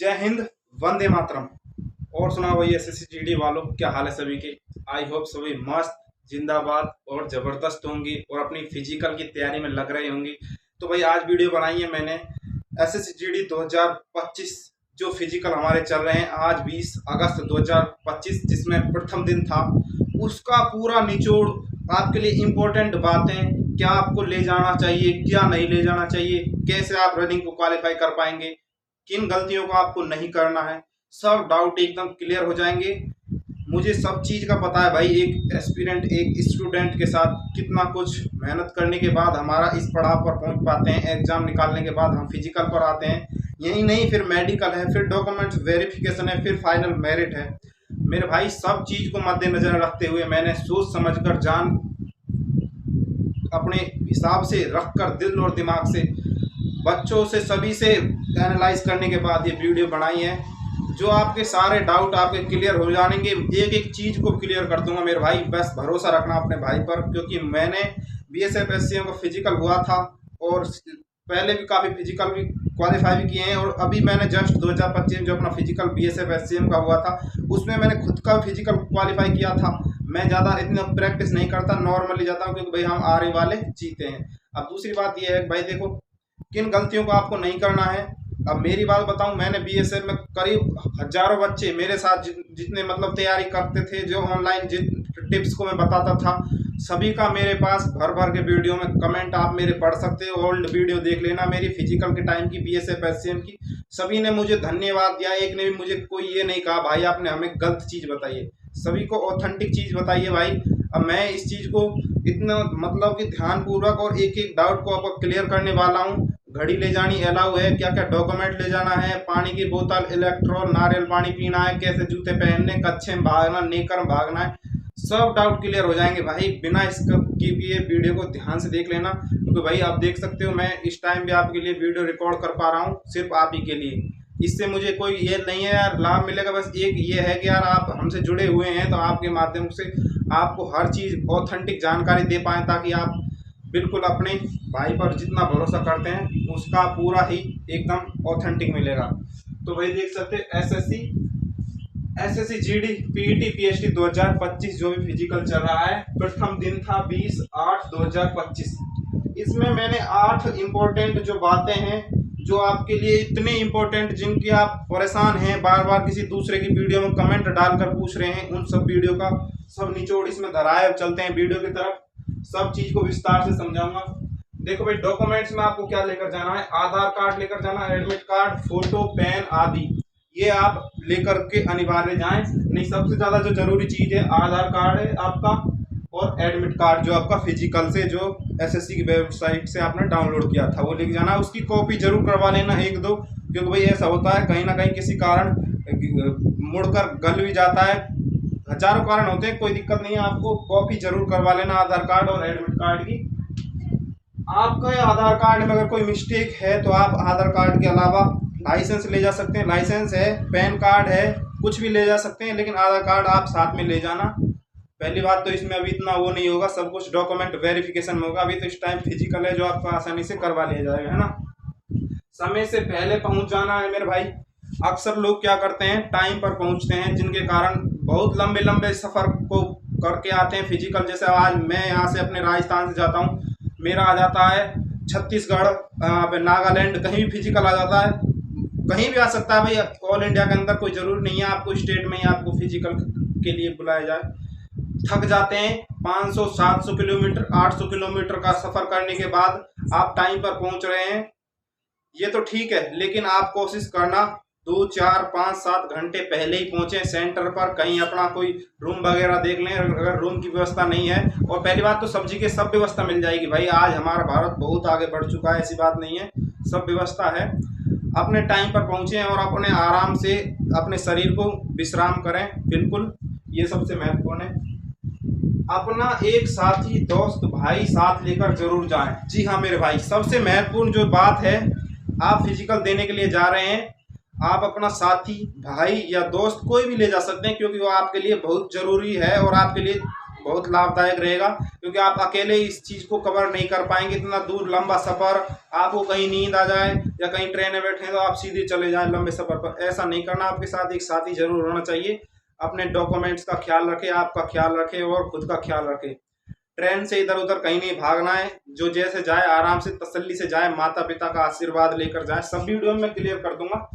जय हिंद, वंदे मातरम। और सुना वही एसएससी जीडी वालों, क्या हाल है सभी के। आई होप सभी मस्त, जिंदाबाद और जबरदस्त होंगी और अपनी फिजिकल की तैयारी में लग रहे होंगी। तो भाई आज वीडियो बनाई है मैंने एसएससी जीडी 2025 जो फिजिकल हमारे चल रहे हैं आज 20 अगस्त 2025 जिसमें प्रथम दिन था, उसका पूरा निचोड़ आपके लिए इम्पोर्टेंट बातें, क्या आपको ले जाना चाहिए, क्या नहीं ले जाना चाहिए, कैसे आप रनिंग को क्वालिफाई कर पाएंगे, किन गलतियों को आपको नहीं करना है, सब डाउट एकदम क्लियर हो जाएंगे। मुझे सब चीज़ का पता है भाई, एक एस्पिरेंट एक स्टूडेंट के साथ कितना कुछ मेहनत करने के बाद हमारा इस पड़ाव पर पहुंच पाते हैं। एग्जाम निकालने के बाद हम फिजिकल पर आते हैं, यही नहीं फिर मेडिकल है, फिर डॉक्यूमेंट्स वेरिफिकेशन है, फिर फाइनल मेरिट है। मेरे भाई सब चीज़ को मद्देनजर रखते हुए मैंने सोच समझकर जान अपने हिसाब से रखकर दिल और दिमाग से बच्चों से सभी से एनालाइज करने के बाद ये वीडियो बनाई है, जो आपके सारे डाउट आपके क्लियर हो जाएंगे। एक एक चीज़ को क्लियर कर दूंगा मेरे भाई, बस भरोसा रखना अपने भाई पर, क्योंकि मैंने बीएसएफ एससीएम का फिजिकल हुआ था और पहले भी काफ़ी फिजिकल भी क्वालिफाई भी किए हैं। और अभी मैंने जस्ट 2025 जो अपना फिजिकल बीएसएफ एससीएम का हुआ था उसमें मैंने खुद का फिजिकल क्वालिफाई किया था। मैं ज़्यादा इतना प्रैक्टिस नहीं करता, नॉर्मली जाता हूँ, क्योंकि भाई हम आरे वाले जीते हैं। अब दूसरी बात यह है भाई, देखो किन गलतियों को आपको नहीं करना है। अब मेरी बात बताऊं, मैंने बीएसएफ में करीब हजारों बच्चे मेरे साथ जितने मतलब तैयारी करते थे, जो ऑनलाइन जिन टिप्स को मैं बताता था, सभी का मेरे पास भर भर के वीडियो में कमेंट आप मेरे पढ़ सकते हो। ओल्ड वीडियो देख लेना मेरी फिजिकल के टाइम की, बीएसएफ एससीएम की। सभी ने मुझे धन्यवाद दिया, एक ने भी मुझे कोई ये नहीं कहा भाई आपने हमें गलत चीज़ बताई है। सभी को ऑथेंटिक चीज़ बताइए भाई। अब मैं इस चीज़ को इतना मतलब कि ध्यानपूर्वक और एक एक डाउट को आपको क्लियर करने वाला हूँ। घड़ी ले जानी अलाउ है, क्या क्या डॉक्यूमेंट ले जाना है, पानी की बोतल, इलेक्ट्रॉल, नारियल पानी पीना है, कैसे जूते पहनने, कच्छे में भागना, नेकर में भागना है, सब डाउट क्लियर हो जाएंगे भाई। बिना इसकी भी ये वीडियो को ध्यान से देख लेना, क्योंकि भाई आप देख सकते हो मैं इस टाइम भी आपके लिए वीडियो रिकॉर्ड कर पा रहा हूँ, सिर्फ आप ही के लिए। इससे मुझे कोई ये नहीं है यार लाभ मिलेगा, बस एक ये है कि यार आप हमसे जुड़े हुए हैं तो आपके माध्यम से आपको हर चीज़ ऑथेंटिक जानकारी दे पाएँ, ताकि आप बिल्कुल अपने भाई पर जितना भरोसा करते हैं उसका पूरा ही एकदम ऑथेंटिक मिलेगा। तो भाई देख सकते हैं एसएससी जीडी पीईटी पीएचडी 2025 जो भी फिजिकल चल रहा है, प्रथम दिन था 20/8/2025। इसमें मैंने 8 इम्पोर्टेंट जो बातें हैं जो आपके लिए इतने इम्पोर्टेंट, जिनकी आप परेशान हैं, बार बार किसी दूसरे की वीडियो में कमेंट डालकर पूछ रहे हैं, उन सब वीडियो का सब निचोड़ इसमें धरा है। चलते हैं वीडियो की तरफ, सब चीज को विस्तार से समझाऊंगा। देखो भाई, डॉक्यूमेंट्स में आपको क्या लेकर जाना है, आधार कार्ड लेकर जाना है, एडमिट कार्ड, फोटो, पेन आदि, ये आप लेकर के अनिवार्य जाएं। नहीं, सबसे ज्यादा जो जरूरी चीज है आधार कार्ड है आपका, और एडमिट कार्ड जो आपका फिजिकल से जो एसएससी की वेबसाइट से आपने डाउनलोड किया था वो लेके जाना। उसकी कॉपी जरूर करवा लेना एक दो, क्योंकि भाई ऐसा होता है कहीं ना कहीं किसी कारण मुड़कर गल भी जाता है, हजारों कारण होते हैं, कोई दिक्कत नहीं है। आपको कॉपी जरूर करवा लेना आधार कार्ड और एडमिट कार्ड की। आपका आधार कार्ड में अगर कोई मिस्टेक है तो आप आधार कार्ड के अलावा लाइसेंस ले जा सकते हैं, लाइसेंस है, पैन कार्ड है, कुछ भी ले जा सकते हैं, लेकिन आधार कार्ड आप साथ में ले जाना। पहली बात तो इसमें अभी इतना वो नहीं होगा, सब कुछ डॉक्यूमेंट वेरिफिकेशन में होगा। अभी तो इस टाइम फिजिकल है जो आपको आसानी से करवा लिया जाएगा, है ना। समय से पहले पहुंच जाना है मेरे भाई। अक्सर लोग क्या करते हैं, टाइम पर पहुंचते हैं, जिनके कारण बहुत लंबे लंबे सफ़र को करके आते हैं फिजिकल। जैसे आज मैं यहाँ से अपने राजस्थान से जाता हूँ, मेरा आ जाता है छत्तीसगढ़, नागालैंड, कहीं भी फिजिकल आ जाता है, कहीं भी आ सकता है भाई, ऑल इंडिया के अंदर कोई ज़रूरी नहीं है आपको स्टेट में ही आपको फिजिकल के लिए बुलाया जाए। थक जाते हैं, 500 700 किलोमीटर 800 किलोमीटर का सफ़र करने के बाद आप टाइम पर पहुँच रहे हैं, ये तो ठीक है, लेकिन आप कोशिश करना 2 4 5 7 घंटे पहले ही पहुंचे सेंटर पर, कहीं अपना कोई रूम वगैरह देख लें अगर रूम की व्यवस्था नहीं है। और पहली बात तो सब्जी की सब व्यवस्था मिल जाएगी भाई, आज हमारा भारत बहुत आगे बढ़ चुका है, ऐसी बात नहीं है, सब व्यवस्था है। अपने टाइम पर पहुंचे और अपने आराम से अपने शरीर को विश्राम करें, बिल्कुल ये सबसे महत्वपूर्ण है। अपना एक साथी दोस्त भाई साथ लेकर जरूर जाएं। जी हाँ मेरे भाई, सबसे महत्वपूर्ण जो बात है, आप फिजिकल देने के लिए जा रहे हैं, आप अपना साथी भाई या दोस्त कोई भी ले जा सकते हैं, क्योंकि वो आपके लिए बहुत ज़रूरी है और आपके लिए बहुत लाभदायक रहेगा, क्योंकि आप अकेले इस चीज़ को कवर नहीं कर पाएंगे। इतना दूर लंबा सफ़र, आपको कहीं नींद आ जाए या कहीं ट्रेन में बैठे तो आप सीधे चले जाएं लंबे सफ़र पर, ऐसा नहीं करना। आपके साथ एक साथी जरूर होना चाहिए। अपने डॉक्यूमेंट्स का ख्याल रखें, आपका ख्याल रखें और खुद का ख्याल रखें। ट्रेन से इधर उधर कहीं नहीं भागना है। जो जैसे जाए आराम से तसल्ली से जाए, माता पिता का आशीर्वाद लेकर जाए। सब वीडियो में क्लियर कर दूंगा।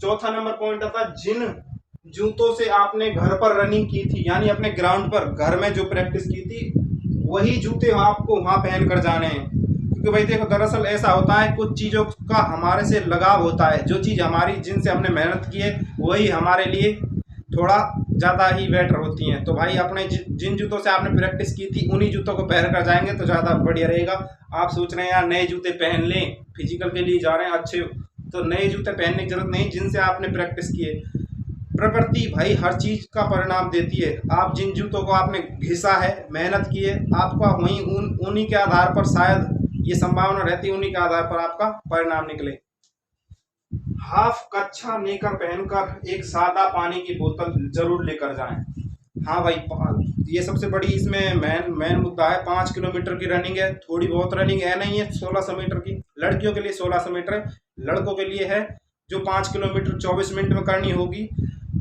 चौथा नंबर पॉइंट आता है, जिन जूतों से आपने घर पर रनिंग की थी, यानी अपने ग्राउंड पर घर में जो प्रैक्टिस की थी, वही जूते आपको वहां पहन कर जाने हैं। क्योंकि भाई देखो, दरअसल ऐसा होता है, कुछ चीजों का हमारे से लगाव होता है। जो चीज हमारी, जिनसे हमने मेहनत की है, वही हमारे लिए थोड़ा ज्यादा ही बेटर होती हैं। तो भाई अपने जिन जूतों से आपने प्रैक्टिस की थी, उन्हीं जूतों को पहन कर जाएंगे तो ज्यादा बढ़िया रहेगा। आप सोच रहे हैं यार नए जूते पहन लें, फिजिकल के लिए जा रहे हैं अच्छे, तो नए जूते पहनने की जरूरत नहीं, जिनसे आपने प्रैक्टिस की है। प्रकृति भाई हर चीज का परिणाम देती है। आप जिन जूतों को आपने घिसा है, मेहनत की है, आपका वहीं उन्हीं के आधार पर शायद ये संभावना रहती है, उन्हीं के आधार पर आपका परिणाम निकले। हाफ कच्छा नेकर पहनकर एक सादा पानी की बोतल जरूर लेकर जाएं। हाँ भाई, ये सबसे बड़ी इसमें मेन मुद्दा है। 5 किलोमीटर की रनिंग है, थोड़ी बहुत रनिंग है नहीं है। 1600 मीटर की, लड़कियों के लिए 1600 मीटर है, लड़कों के लिए है जो 5 किलोमीटर 24 मिनट में करनी होगी।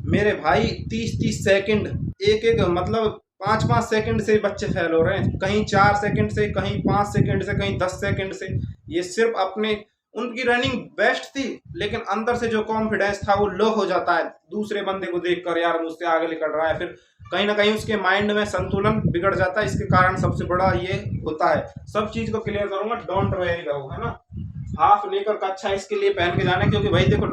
मेरे भाई 30-30 सेकंड, एक मतलब 5-5 सेकंड से बच्चे फेल हो रहे हैं। कहीं 4 सेकंड से, कहीं 5 सेकंड से, कहीं 10 सेकंड से। ये सिर्फ अपने, उनकी रनिंग बेस्ट थी, लेकिन अंदर से जो कॉन्फिडेंस था वो लो हो जाता है दूसरे बंदे को देखकर, यार मुझसे आगे निकल रहा है। फिर कहीं ना कहीं उसके माइंड में संतुलन बिगड़ जाता है। इसके कारण सबसे बड़ा ये होता है। सब चीज को क्लियर करूंगा, डोंट वेरी रहो, है ना। हाफ लेकर का अच्छा इसके लिए पहन के जाना है, क्योंकि भाई देखो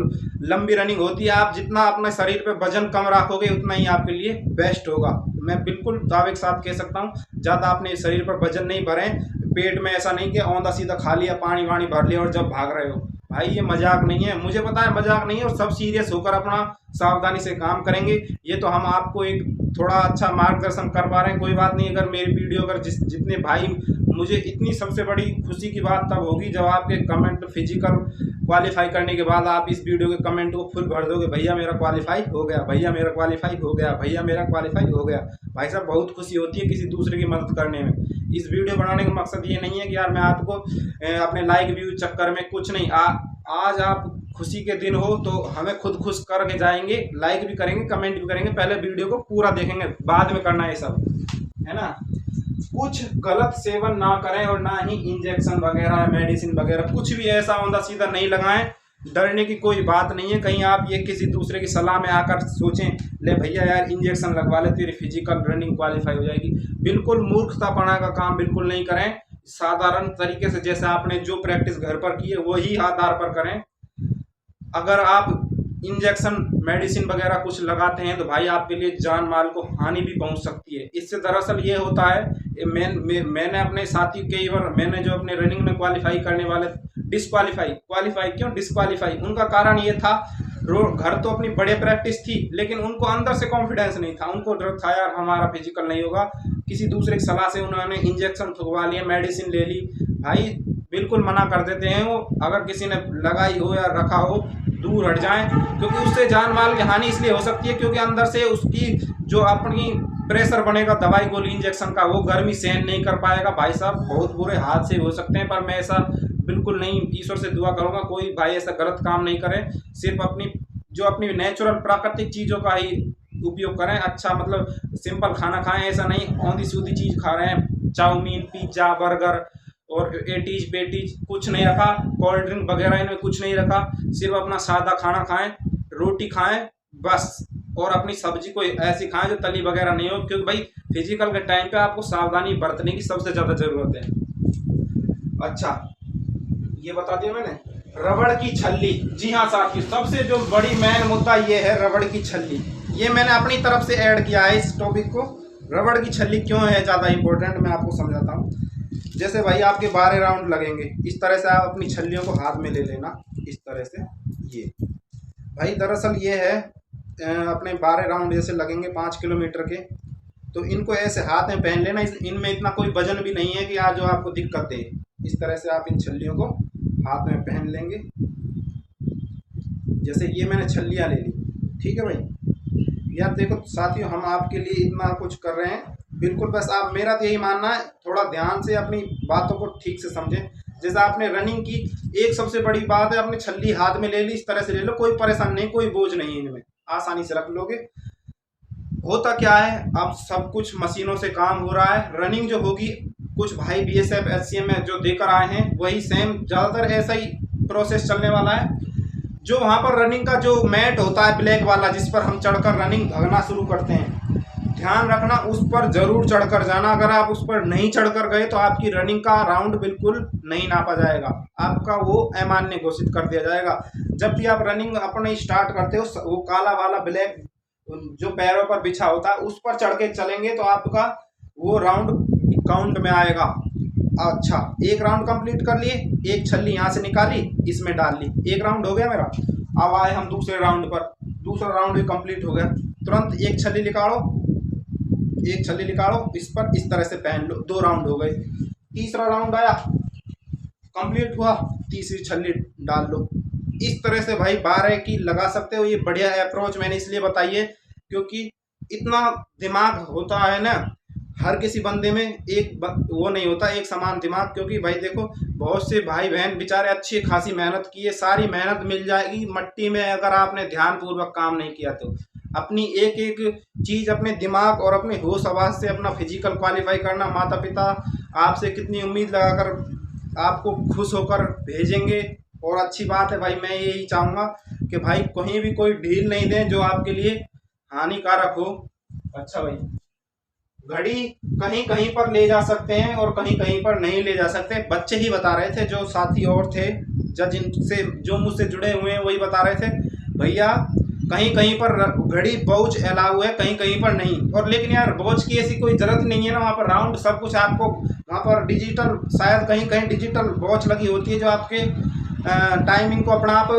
लंबी रनिंग होती है, आप जितना अपने शरीर पे वजन कम रखोगे उतना ही आपके लिए बेस्ट होगा। मैं बिल्कुल दावे के साथ कह सकता हूँ। ज्यादा अपने शरीर पर वजन नहीं भरें, पेट में ऐसा नहीं कि औंधा सीधा खा लिया, पानी वानी भर लिया और जब भाग रहे हो। भाई ये मजाक नहीं है, मुझे पता है मजाक नहीं है, और सब सीरियस होकर अपना सावधानी से काम करेंगे। ये तो हम आपको एक थोड़ा अच्छा मार्गदर्शन कर पा रहे हैं। कोई बात नहीं, अगर मेरी वीडियो, अगर जितने भाई, मुझे इतनी सबसे बड़ी खुशी की बात तब होगी जब आपके कमेंट फिजिकल क्वालिफाई करने के बाद आप इस वीडियो के कमेंट को फुल भर दोगे, भैया मेरा क्वालिफाई हो गया, भैया मेरा क्वालिफाई हो गया, भैया मेरा क्वालिफाई हो गया। भाई साहब बहुत खुशी होती है किसी दूसरे की मदद करने में। इस वीडियो बनाने का मकसद ये नहीं है कि यार मैं आपको अपने लाइक व्यू चक्कर में कुछ नहीं, आज आप खुशी के दिन हो तो हमें खुद खुश करके जाएंगे, लाइक भी करेंगे, कमेंट भी करेंगे। पहले वीडियो को पूरा देखेंगे, बाद में करना है सब, है ना। कुछ गलत सेवन ना करें और ना ही इंजेक्शन वगैरह, मेडिसिन वगैरह कुछ भी ऐसा औंधा सीधा नहीं लगाएं। डरने की कोई बात नहीं है। कहीं आप ये किसी दूसरे की सलाह में आकर सोचें, ले भैया यार इंजेक्शन लगवा ले, तेरी फिजिकल रनिंग क्वालिफाई हो जाएगी। बिल्कुल मूर्खतापना का काम बिल्कुल नहीं करें। साधारण तरीके से जैसे आपने जो प्रैक्टिस घर पर की है वही आधार पर करें। अगर आप इंजेक्शन मेडिसिन वगैरह कुछ लगाते हैं तो भाई आपके लिए जान माल को हानि भी पहुंच सकती है। इससे दरअसल ये होता है, मैंने अपने साथी कई बार, मैंने जो अपने रनिंग में क्वालिफाई करने वाले डिस्क्वालीफाई, उनका कारण ये था, घर तो अपनी बड़े प्रैक्टिस थी, लेकिन उनको अंदर से कॉन्फिडेंस नहीं था। उनको डर था यार हमारा फिजिकल नहीं होगा। किसी दूसरे की सलाह से उन्होंने इंजेक्शन थकवा लिया, मेडिसिन ले ली। भाई बिल्कुल मना कर देते हैं वो, अगर किसी ने लगाई हो या रखा हो दूर हट जाएं, क्योंकि उससे जान माल की हानि इसलिए हो सकती है क्योंकि अंदर से उसकी जो अपनी प्रेशर बनेगा दवाई गोली इंजेक्शन का, वो गर्मी सहन नहीं कर पाएगा। भाई साहब बहुत बुरे हादसे हो सकते हैं, पर मैं ऐसा बिल्कुल नहीं, ईश्वर से दुआ करूंगा कोई भाई ऐसा गलत काम नहीं करे। सिर्फ अपनी नेचुरल प्राकृतिक चीज़ों का ही उपयोग करें। अच्छा मतलब सिंपल खाना खाएं, ऐसा नहीं औंधी सूधी चीज़ खा रहे हैं, चाउमीन, पिज्ज़ा, बर्गर और एटीज बेटीज कुछ नहीं रखा, कोल्ड ड्रिंक वगैरह इनमें कुछ नहीं रखा। सिर्फ अपना सादा खाना खाएं, रोटी खाएं बस, और अपनी सब्जी को ऐसी खाएं जो तली वगैरह नहीं हो, क्योंकि भाई फिजिकल के टाइम पे आपको सावधानी बरतने की सबसे ज़्यादा ज़रूरत है। अच्छा ये बता दिया मैंने, रबड़ की छल्ली। जी हाँ साथियों, सबसे जो बड़ी मेन मुद्दा ये है रबड़ की छल्ली। ये मैंने अपनी तरफ से ऐड किया है इस टॉपिक को। रबड़ की छल्ली क्यों है ज़्यादा इंपॉर्टेंट, मैं आपको समझाता हूँ। जैसे भाई आपके 12 राउंड लगेंगे, इस तरह से आप अपनी छल्लियों को हाथ में ले लेना, इस तरह से। ये भाई दरअसल ये है, अपने 12 राउंड जैसे लगेंगे 5 किलोमीटर के, तो इनको ऐसे हाथ में पहन लेना। इनमें इतना कोई वजन भी नहीं है कि आज जो आपको दिक्कत दे। इस तरह से आप इन छल्लियों को हाथ में पहन लेंगे। जैसे ये मैंने छल्लियाँ ले ली, ठीक है भाई। यार देखो साथियों, हम आपके लिए इतना कुछ कर रहे हैं, बिल्कुल बस आप, मेरा तो यही मानना है, थोड़ा ध्यान से अपनी बातों को ठीक से समझें। जैसे आपने रनिंग की, एक सबसे बड़ी बात है, आपने छल्ली हाथ में ले ली, इस तरह से ले लो, कोई परेशान नहीं, कोई बोझ नहीं है इनमें, आसानी से रख लोगे। होता क्या है, अब सब कुछ मशीनों से काम हो रहा है। रनिंग जो होगी, कुछ भाई बीएसएफ एससीएम में जो देकर आए हैं, वही सेम ज़्यादातर ऐसा ही प्रोसेस चलने वाला है। जो वहाँ पर रनिंग का जो मैट होता है ब्लैक वाला, जिस पर हम चढ़कर रनिंग भागना शुरू करते हैं, ध्यान रखना उस पर जरूर चढ़कर जाना। अगर आप उस पर नहीं चढ़कर गए तो आपकी रनिंग का राउंड बिल्कुल नहीं नापा जाएगा, आपका वो अमान्य घोषित कर दिया जाएगा। जब भी आप रनिंग अपने स्टार्ट करते हो, वो काला वाला ब्लैक जो पैरों पर बिछा होता है, उस पर चढ़ के चलेंगे तो आपका वो राउंड काउंट में आएगा। अच्छा, एक राउंड कंप्लीट कर लिए, एक छल्ली यहाँ से निकाली, इसमें डाल ली, एक राउंड हो गया मेरा। अब आए हम दूसरे राउंड पर, दूसरा राउंड भी कंप्लीट हो गया। तुरंत एक छल्ली निकालो, एक छल्ली निकालो, इस पर इस तरह से पहन लो, 2 राउंड हो गए। तीसरा राउंड आया, कंप्लीट हुआ, तीसरी छल्ली डाल लो। इस तरह से भाई 12 की लगा सकते हो। ये बढ़िया अप्रोच मैंने इसलिए बताई है क्योंकि इतना दिमाग होता है ना, हर किसी बंदे में वो नहीं होता एक समान दिमाग। क्योंकि भाई देखो, बहुत से भाई बहन बेचारे अच्छी खासी मेहनत की है, सारी मेहनत मिल जाएगी मट्टी में अगर आपने ध्यान पूर्वक काम नहीं किया तो। अपनी एक एक चीज़ अपने दिमाग और अपने होश आवास से अपना फिजिकल क्वालिफाई करना। माता पिता आपसे कितनी उम्मीद लगाकर आपको खुश होकर भेजेंगे, और अच्छी बात है भाई। मैं यही चाहूँगा कि भाई कहीं भी कोई ढील नहीं दें जो आपके लिए हानिकारक हो। अच्छा भाई, घड़ी कहीं कहीं पर ले जा सकते हैं और कहीं कहीं पर नहीं ले जा सकते। बच्चे ही बता रहे थे, जो साथी और थे जिनसे जो मुझसे जुड़े हुए हैं, वही बता रहे थे भैया कहीं कहीं पर घड़ी वॉच अलाउ है, कहीं कहीं पर नहीं। और लेकिन यार वॉच की ऐसी कोई जरूरत नहीं है ना, वहाँ पर राउंड सब कुछ आपको, वहाँ पर डिजिटल, शायद कहीं कहीं डिजिटल वॉच लगी होती है जो आपके टाइमिंग को अपना आप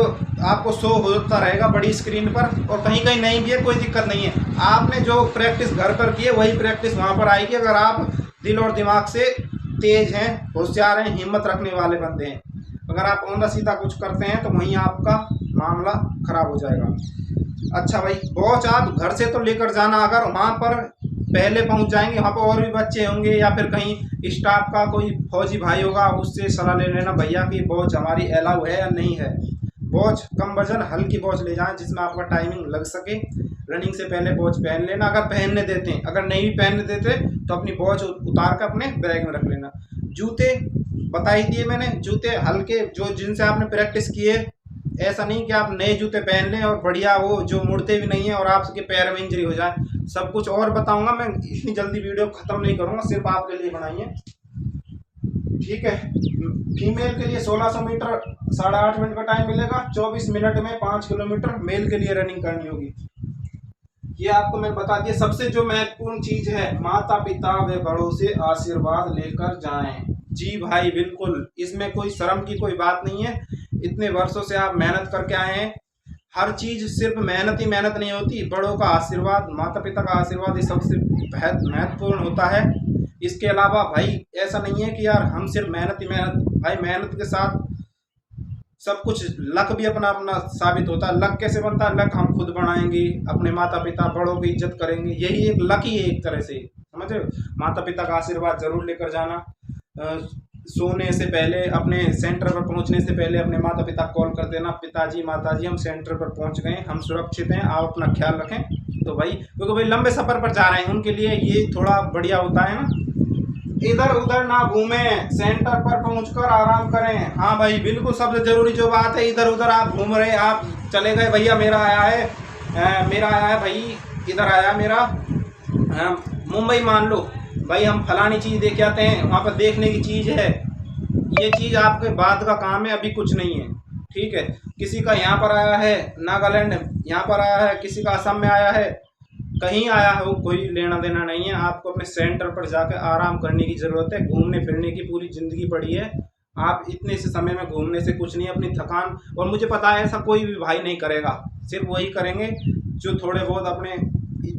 आपको शो होता रहेगा बड़ी स्क्रीन पर। और कहीं कहीं नहीं भी है, कोई दिक्कत नहीं है। आपने जो प्रैक्टिस घर पर की है वही प्रैक्टिस वहाँ पर आएगी, अगर आप दिल और दिमाग से तेज हैं, होशियार हैं, हिम्मत रखने वाले बंदे हैं। अगर आप औंधा सीधा कुछ करते हैं तो वहीं आपका मामला खराब हो जाएगा। अच्छा भाई, वॉच आप घर से तो लेकर जाना, अगर वहाँ पर पहले पहुँच जाएंगे, वहाँ पर और भी बच्चे होंगे या फिर कहीं स्टाफ का कोई फौजी भाई होगा, उससे सलाह ले लेना भैया कि वॉच हमारी अलाउ है या नहीं है। वॉच कम वजन हल्की वॉच ले जाएं जिसमें आपका टाइमिंग लग सके। रनिंग से पहले वॉच पहन लेना, अगर पहनने देते हैं। अगर नहीं भी पहनने देते तो अपनी वॉच उतार कर अपने बैग में रख लेना। जूते बता ही दिए मैंने, जूते हल्के जो जिनसे आपने प्रैक्टिस की है। ऐसा नहीं कि आप नए जूते पहन लें और बढ़िया वो जो मुड़ते भी नहीं है और आपके पैर में इंजरी हो जाए। सब कुछ और बताऊंगा मैं, इतनी जल्दी वीडियो खत्म नहीं करूंगा, सिर्फ आपके लिए बनाई है, ठीक है। फीमेल के लिए 1600 मीटर 8.5 मिनट का टाइम मिलेगा, 24 मिनट में 5 किलोमीटर मेल के लिए रनिंग करनी होगी। ये आपको मैं बता दिया। सबसे जो महत्वपूर्ण चीज है, माता पिता व बड़ों से आशीर्वाद लेकर जाएं। जी भाई बिल्कुल, इसमें कोई शर्म की कोई बात नहीं है। इतने वर्षों से आप मेहनत करके आए हैं, हर चीज सिर्फ मेहनत ही मेहनत नहीं होती, बड़ों का आशीर्वाद, माता पिता का आशीर्वाद, ये सबसे महत्वपूर्ण होता है। इसके अलावा भाई ऐसा नहीं है कि यार हम सिर्फ मेहनत ही मेहनत, भाई मेहनत के साथ सब कुछ, लक भी अपना अपना साबित होता है। लक कैसे बनता है? लक हम खुद बनाएंगे, अपने माता पिता बड़ों की इज्जत करेंगे, यही एक लक ही है एक तरह से, समझ रहे हो। माता पिता का आशीर्वाद जरूर लेकर जाना। सोने से पहले, अपने सेंटर पर पहुंचने से पहले अपने माता पिता को कॉल कर देना, पिताजी माताजी हम सेंटर पर पहुंच गए, हम सुरक्षित हैं, आप अपना ख्याल रखें। तो भाई क्योंकि भाई लंबे सफ़र पर जा रहे हैं, उनके लिए ये थोड़ा बढ़िया होता है ना। इधर उधर ना घूमें, सेंटर पर पहुंचकर आराम करें। हाँ भाई बिल्कुल, सबसे जरूरी जो बात है, इधर उधर आप घूम रहे, आप चले गए भैया मेरा आया है भाई, इधर आया मेरा मुंबई मान लो भाई, हम फलानी चीज़ देख आते हैं, वहाँ पर देखने की चीज़ है, ये चीज़ आपके बाद का काम है, अभी कुछ नहीं है, ठीक है। किसी का यहाँ पर आया है नागालैंड, यहाँ पर आया है, किसी का असम में आया है, कहीं आया हो, कोई लेना देना नहीं है। आपको अपने सेंटर पर जाकर आराम करने की ज़रूरत है। घूमने फिरने की पूरी ज़िंदगी पड़ी है, आप इतने से समय में घूमने से कुछ नहीं, अपनी थकान, और मुझे पता है ऐसा कोई भी भाई नहीं करेगा, सिर्फ वही करेंगे जो थोड़े बहुत अपने,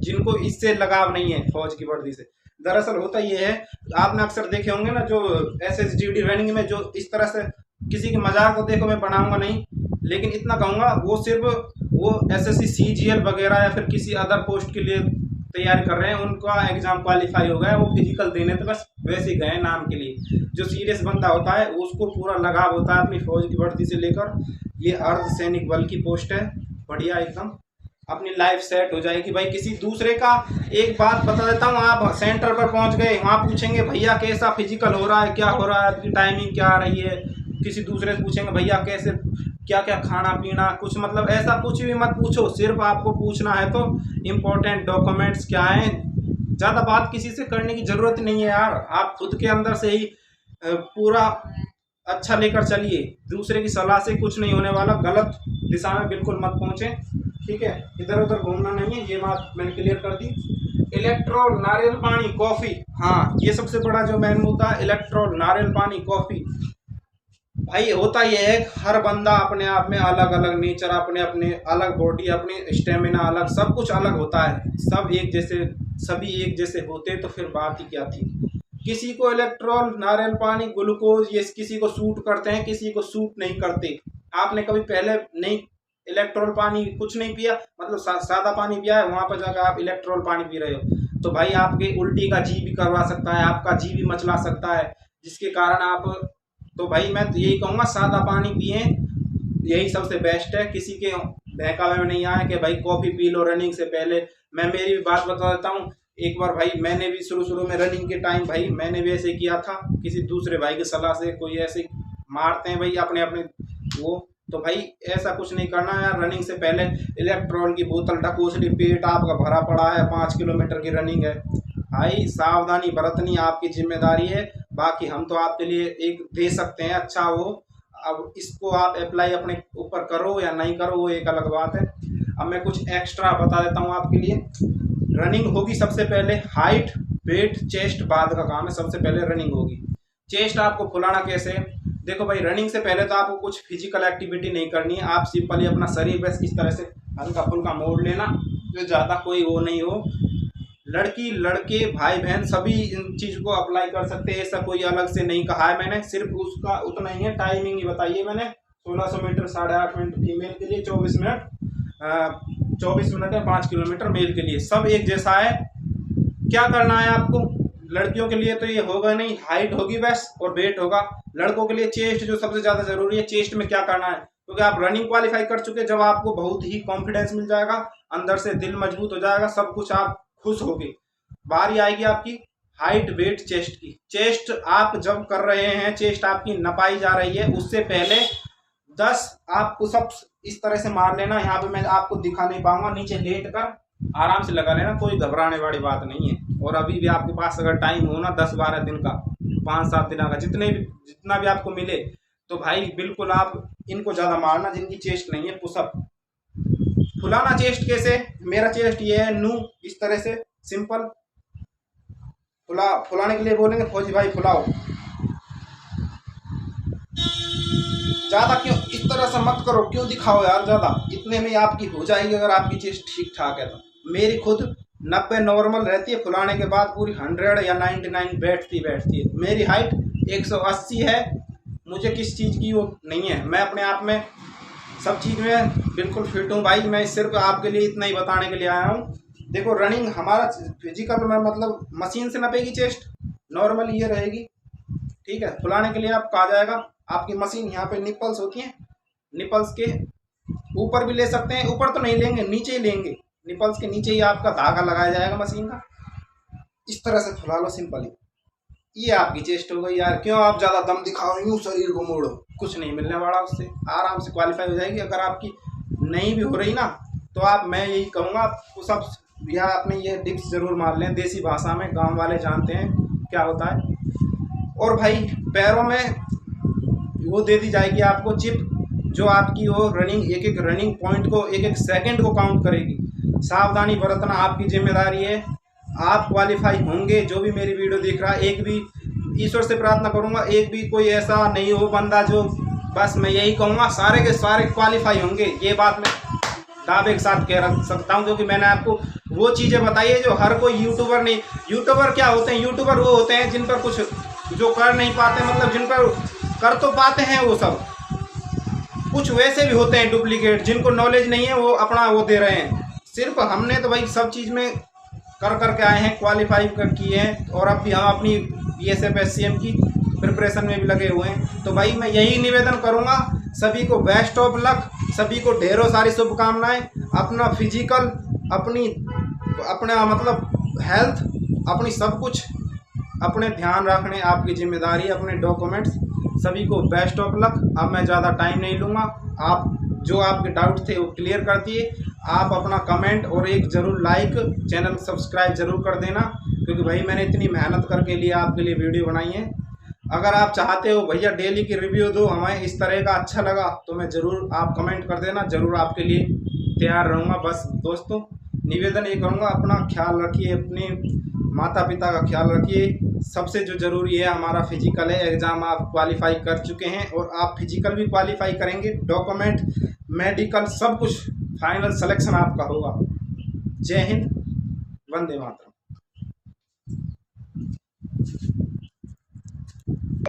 जिनको इससे लगाव नहीं है फौज की वर्दी से। दरअसल होता ये है, आपने अक्सर देखे होंगे ना, जो SSGD रनिंग में जो इस तरह से, किसी के मजाक को देखो, मैं बनाऊंगा नहीं, लेकिन इतना कहूँगा वो सिर्फ वो एसएससी सीजीएल वगैरह या फिर किसी अदर पोस्ट के लिए तैयारी कर रहे हैं, उनका एग्जाम क्वालिफाई हो गया, वो फिजिकल देने तो बस वैसे ही गए नाम के लिए। जो सीरियस बंदा होता है उसको पूरा लगाव होता है अपनी फौज की भर्ती से लेकर। ये अर्धसैनिक बल की पोस्ट है, बढ़िया एकदम अपनी लाइफ सेट हो जाएगी भाई। किसी दूसरे का एक बात बता देता हूँ, आप सेंटर पर पहुंच गए, वहाँ पूछेंगे भैया कैसा फिजिकल हो रहा है, क्या हो रहा है, आपकी टाइमिंग क्या आ रही है। किसी दूसरे से पूछेंगे भैया कैसे, क्या क्या खाना पीना, कुछ मतलब ऐसा कुछ भी मत पूछो। सिर्फ आपको पूछना है तो इम्पोर्टेंट डॉक्यूमेंट्स क्या हैं। ज़्यादा बात किसी से करने की ज़रूरत नहीं है यार, आप खुद के अंदर से ही पूरा अच्छा लेकर चलिए। दूसरे की सलाह से कुछ नहीं होने वाला, गलत दिशा में बिल्कुल मत पहुँचे, ठीक है। इधर उधर घूमना नहीं है, ये बात मैंने क्लियर कर दी। इलेक्ट्रॉल, नारियल पानी, कॉफ़ी, हाँ ये सबसे बड़ा जो मेन मुद्दा है, इलेक्ट्रॉल, नारियल पानी, कॉफ़ी। भाई होता यह है हर बंदा अपने आप में अलग अलग नेचर, अपने अपने अलग बॉडी, अपने स्टेमिना अलग, सब कुछ अलग होता है। सब एक जैसे, सभी एक जैसे होते तो फिर बात ही क्या थी। किसी को इलेक्ट्रॉल, नारियल पानी, ग्लूकोज ये किसी को सूट करते हैं, किसी को सूट नहीं करते। आपने कभी पहले नहीं इलेक्ट्रॉल पानी कुछ नहीं पिया, मतलब सादा पानी पिया है, वहां पर जाकर आप इलेक्ट्रॉल पानी पी रहे हो तो भाई आपके उल्टी का जी भी करवा सकता है, आपका जी भी मचला सकता है, जिसके कारण आप, तो भाई मैं तो यही कहूँगा सादा पानी पिए, यही सबसे बेस्ट है। किसी के बहकावे में नहीं आए कि भाई कॉफ़ी पी लो रनिंग से पहले। मैं मेरी भी बात बता देता हूँ, एक बार भाई मैंने भी शुरू में रनिंग के टाइम भाई मैंने भी ऐसे किया था, किसी दूसरे भाई की सलाह से। कोई ऐसे मारते हैं भाई अपने अपने वो, तो भाई ऐसा कुछ नहीं करना यार। रनिंग से पहले इलेक्ट्रॉल की बोतल ढकोसली, पेट आपका भरा पड़ा है, 5 किलोमीटर की रनिंग है भाई, सावधानी बरतनी आपकी जिम्मेदारी है। बाकी हम तो आपके लिए एक दे सकते हैं अच्छा वो, अब इसको आप अप्लाई अपने ऊपर करो या नहीं करो वो एक अलग बात है। अब मैं कुछ एक्स्ट्रा बता देता हूँ आपके लिए। रनिंग होगी सबसे पहले, हाइट वेट चेस्ट बाद का काम है, सबसे पहले रनिंग होगी। चेस्ट आपको फुलाना कैसे, देखो भाई रनिंग से पहले तो आपको कुछ फिजिकल एक्टिविटी नहीं करनी है, आप सिंपली अपना शरीर बस इस तरह से हल्का फुल्का मोड़ लेना, जो ज़्यादा कोई वो नहीं हो। लड़की लड़के भाई बहन सभी इन चीज़ को अप्लाई कर सकते हैं, ऐसा कोई अलग से नहीं कहा है मैंने, सिर्फ उसका उतना ही है। टाइमिंग ही बताइए मैंने, 1600 मीटर 8.5 मिनट फीमेल के लिए, 24 मिनट है 5 किलोमीटर मेल के लिए, सब एक जैसा है। क्या करना है आपको, लड़कियों के लिए तो ये होगा नहीं, हाइट होगी बस और वेट होगा। लड़कों के लिए चेस्ट जो सबसे ज़्यादा जरूरी है। चेस्ट में क्या करना है, क्योंकि आप रनिंग क्वालिफाई कर चुके, जब आपको बहुत ही कॉन्फिडेंस मिल जाएगा, अंदर से दिल मजबूत हो जाएगा, सब कुछ आप खुश होगे। बारी आएगी आपकी हाइट वेट चेस्ट की। चेस्ट आप जब कर रहे हैं, चेस्ट आपकी नपाई जा रही है, उससे पहले 10 आप पुशअप्स इस तरह से मार लेना। यहाँ पे मैं आपको दिखा नहीं पाऊंगा, नीचे लेट कर आराम से लगा लेना, कोई घबराने वाली बात नहीं है। और अभी भी आपके पास अगर टाइम हो ना 10-12 दिन का, 5-7 दिन का, जितना भी आपको मिले, तो भाई बिल्कुल आप इनको ज़्यादा मारना जिनकी चेस्ट नहीं है। पुशअप फुलाना चेस्ट कैसे, मेरा चेस्ट ये है नू, इस तरह से सिंपल फुलाने के लिए बोलेंगे फौजी भाई फुलाओ, ज़्यादा क्यों इस तरह से मत करो, क्यों दिखाओ यार ज़्यादा, इतने में आपकी हो जाएगी अगर आपकी चेस्ट ठीक ठाक है तो। मेरी खुद 90 नॉर्मल रहती है, फुलाने के बाद पूरी 100 या 99 बैठती है। मेरी हाइट 180 है, मुझे किस चीज़ की वो नहीं है, मैं अपने आप में सब चीज़ में बिल्कुल फिट हूँ भाई। मैं सिर्फ आपके लिए इतना ही बताने के लिए आया हूँ। देखो रनिंग हमारा फिजिकल में मतलब मशीन से नपेगी चेस्ट, नॉर्मल ये रहेगी, ठीक है। फुलाने के लिए आप कहा जाएगा आपकी मशीन, यहाँ पे निपल्स होती हैं, निपल्स के ऊपर भी ले सकते हैं, ऊपर तो नहीं लेंगे, नीचे ही लेंगे, निपल्स के नीचे ही आपका धागा लगाया जाएगा मशीन का, इस तरह से फुला लो सिंपली। ये आपकी चेस्ट हो गई यार, क्यों आप ज़्यादा दम दिखाओ, यूँ शरीर को मोड़ो, कुछ नहीं मिलने वाला उससे, आराम से क्वालिफाई हो जाएगी। अगर आपकी नहीं भी हो रही ना, तो आप, मैं यही कहूँगा आपको सब यहाँ अपने ये डिप्स ज़रूर मार लें, देसी भाषा में, गांव वाले जानते हैं क्या होता है। और भाई पैरों में वो दे दी जाएगी आपको चिप, जो आपकी वो रनिंग, एक एक रनिंग पॉइंट को, एक एक सेकंड को काउंट करेगी। सावधानी बरतना आपकी जिम्मेदारी है, आप क्वालिफाई होंगे। जो भी मेरी वीडियो देख रहा है, एक भी, ईश्वर से प्रार्थना करूंगा एक भी कोई ऐसा नहीं हो बंदा जो, बस मैं यही कहूँगा सारे के सारे क्वालिफाई होंगे। ये बात मैं दावे के साथ कह सकता हूँ, क्योंकि मैंने आपको वो चीज़ें बताई है जो हर कोई यूट्यूबर नहीं। यूट्यूबर क्या होते हैं, यूट्यूबर वो होते हैं जिन पर कुछ जो कर नहीं पाते, मतलब जिन पर कर तो पाते हैं वो सब कुछ वैसे भी होते हैं डुप्लीकेट, जिनको नॉलेज नहीं है वो अपना वो दे रहे हैं। सिर्फ हमने तो भाई सब चीज़ में कर के आए हैं, क्वालिफाई किए हैं, और अब भी हम अपनी BSF SCM की प्रिपरेशन में भी लगे हुए हैं। तो भाई मैं यही निवेदन करूंगा, सभी को बेस्ट ऑफ लक, सभी को ढेरों सारी शुभकामनाएं। अपना फिजिकल, अपना मतलब हेल्थ, अपनी सब कुछ अपने ध्यान रखने आपकी जिम्मेदारी, अपने डॉक्यूमेंट्स, सभी को बेस्ट ऑफ लक। अब मैं ज़्यादा टाइम नहीं लूँगा, आप जो आपके डाउट थे वो क्लियर कर दिए। आप अपना कमेंट और एक ज़रूर लाइक, चैनल सब्सक्राइब ज़रूर कर देना, क्योंकि भाई मैंने इतनी मेहनत करके लिए आपके लिए वीडियो बनाई है। अगर आप चाहते हो भैया डेली की रिव्यू दो, हमें इस तरह का अच्छा लगा, तो मैं ज़रूर, आप कमेंट कर देना, ज़रूर आपके लिए तैयार रहूँगा। बस दोस्तों निवेदन ये करूँगा, अपना ख्याल रखिए, अपने माता पिता का ख्याल रखिए। सबसे जो ज़रूरी है हमारा फिजिकल है। एग्ज़ाम आप क्वालिफाई कर चुके हैं और आप फिजिकल भी क्वालिफाई करेंगे, डॉक्यूमेंट, मेडिकल, सब कुछ फाइनल सिलेक्शन आपका होगा। जय हिंद, वंदे मातरम।